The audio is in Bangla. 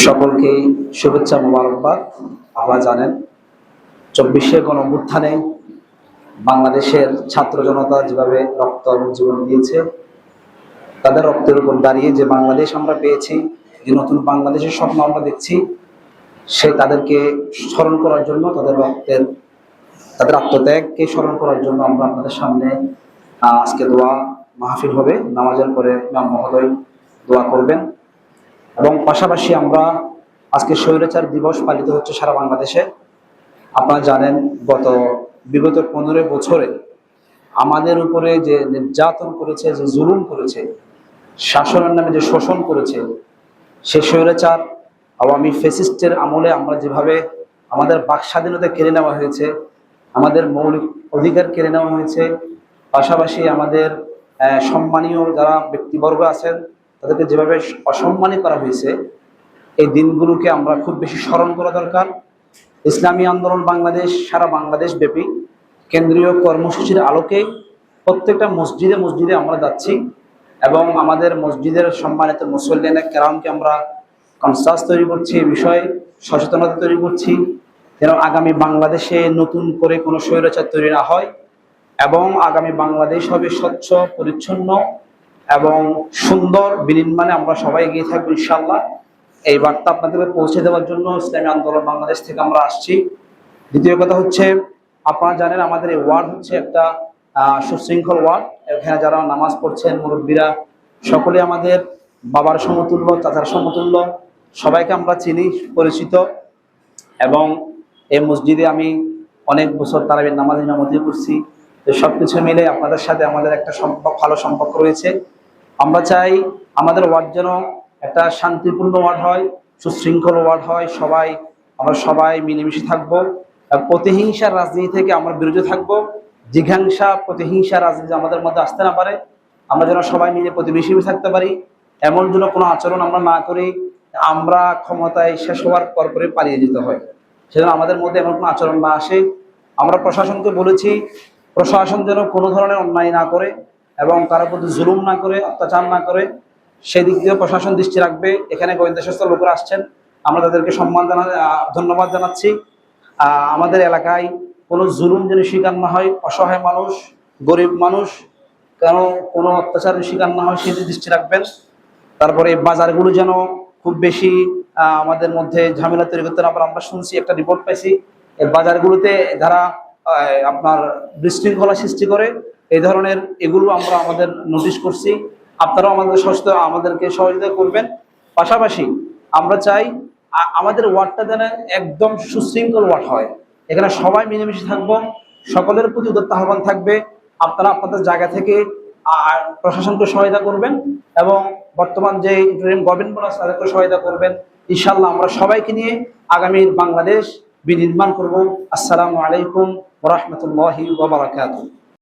সকলকে শুভেচ্ছা মোবারকবাদ। আপনারা জানেন 24শে গণঅভ্যুত্থানে বাংলাদেশের ছাত্র জনতা যেভাবে রক্ত এবং জীবন দিয়েছে, তাদের রক্তের উপর দাঁড়িয়ে যে বাংলাদেশ আমরা পেয়েছি, যে নতুন বাংলাদেশের স্বপ্ন আমরা দেখছি, তাদেরকে স্মরণ করার জন্য, তাদের আত্মত্যাগকে স্মরণ করার জন্য আমরা আপনাদের সামনে আজকে দোয়া মাহফিল হবে। নামাজের পরে ইমাম মহোদয় দোয়া করবেন এবং পাশাপাশি আমরা আজকে স্বৈরাচার দিবস পালিত হচ্ছে সারা বাংলাদেশে। আপনারা জানেন বিগত 15 বছরে আমাদের উপরে যে নির্যাতন করেছে, যে জুলুম করেছে, শাসনের নামে যে শোষণ করেছে, সে স্বৈরাচার আওয়ামী ফ্যাসিস্টের আমলে আমরা যেভাবে আমাদের বাক স্বাধীনতা কেড়ে নেওয়া হয়েছে, আমাদের মৌলিক অধিকার কেড়ে নেওয়া হয়েছে, পাশাপাশি আমাদের সম্মানীয় যারা ব্যক্তিবর্গ আছেন তাদেরকে যেভাবে অসম্মানিত করা হয়েছে, এই দিনগুলোকে আমরা খুব বেশি স্মরণ করা দরকার। ইসলামী আন্দোলন বাংলাদেশ সারা বাংলাদেশ ব্যাপী কেন্দ্রীয় কর্মসূচির আলোকে প্রত্যেকটা মসজিদে মসজিদে আমরা যাচ্ছি এবং আমাদের মসজিদের সম্মানিত মুসল্লিয়ানে কেরামকে আমরা কনসাস তৈরি করছি, এই বিষয়ে সচেতনতা তৈরি করছি যেন আগামী বাংলাদেশে নতুন করে কোনো স্বৈরাচার তৈরি না হয় এবং আগামী বাংলাদেশ হবে স্বচ্ছ, পরিচ্ছন্ন এবং সুন্দর বিনির্মাণে আমরা সবাই এগিয়ে থাকবো ইনশাআল্লাহ। এই বার্তা আপনাদেরকে পৌঁছে দেওয়ার জন্য ইসলামী আন্দোলন বাংলাদেশ থেকে আমরা আসছি। দ্বিতীয় কথা হচ্ছে, আপনারা জানেন আমাদের এই ওয়ার্ড হচ্ছে একটা সুশৃঙ্খল ওয়ার্ড। এখানে যারা নামাজ পড়ছেন মুরব্বীরা সকলে আমাদের বাবার সমতুল্য, চাচার সমতুল্য, সবাইকে আমরা চিনি, পরিচিত। এবং এই মসজিদে আমি অনেক বছর তারাবির নামাজ ইমামতি করছি। তো সবকিছু মিলে আপনাদের সাথে আমাদের একটা ভালো সম্পর্ক রয়েছে। আমরা চাই আমাদের ওয়ার্ড যেন একটা শান্তিপূর্ণ ওয়ার্ড হয়, সুশৃঙ্খল ওয়ার্ড হয়, আমরা সবাই মিলেমিশে থাকবো। প্রতিহিংসার রাজনীতি থেকে আমরা বিরত থাকবো। জিঘাংসা, প্রতিহিংসা রাজনীতি আমাদের মধ্যে আসতে না পারে। আমরা যেন সবাই মিলে প্রতিবেশী থাকতে পারি, এমন যেন কোনো আচরণ আমরা না করি আমরা ক্ষমতায় শেষ হওয়ার পরে পালিয়ে যেতে হয়। সেজন্য আমাদের মধ্যে এমন কোনো আচরণ না আসে। আমরা প্রশাসনকে বলেছি, প্রশাসন যেন কোনো ধরনের অন্যায় না করে এবং কারো প্রতি জুলুম না করে, অত্যাচার না করে, সেদিক দিয়ে প্রশাসন দৃষ্টি রাখবে। এখানে গোয়েন্দা সংস্থার লোকেরা আসছেন, আমরা তাদেরকে ধন্যবাদ জানাচ্ছি। আমাদের এলাকায় কোনো জুলুম যেন শিকার না হয়, অসহায় মানুষ, গরিব মানুষ কেন কোনো অত্যাচারের শিকার না হয় সেদিকে দৃষ্টি রাখবেন। তারপরে বাজারগুলো যেন খুব বেশি আমাদের মধ্যে ঝামেলা তৈরি করতে না পারে। আমরা শুনছি, একটা রিপোর্ট পাইছি, এই বাজারগুলোতে যারা আপনার বিশৃঙ্খলা সৃষ্টি করে, এই ধরনের এগুলো আমরা আমাদের নোটিশ করছি। আপনারাও আমাদেরকে সহযোগিতা করবেন। পাশাপাশি আমরা চাই আমাদের ওয়ার্ডটা যেন একদম সুশৃঙ্খল ওয়ার্ড হয়। এখানে সবাই মিলেমিশে থাকবো, সকলের প্রতি উদাত্ত আহ্বান থাকবে। আপনারা আপনাদের জায়গা থেকে প্রশাসনকে সহায়তা করবেন এবং বর্তমান যে ইন্টারিম গভর্নমেন্ট আছে তাদেরকে সহায়তা করবেন। ইনশাআল্লাহ আমরা সবাইকে নিয়ে আগামী বাংলাদেশ বিনির্মাণ করব। আসসালামু আলাইকুম ওয়া রাহমাতুল্লাহি ওয়া বারাকাতুহু।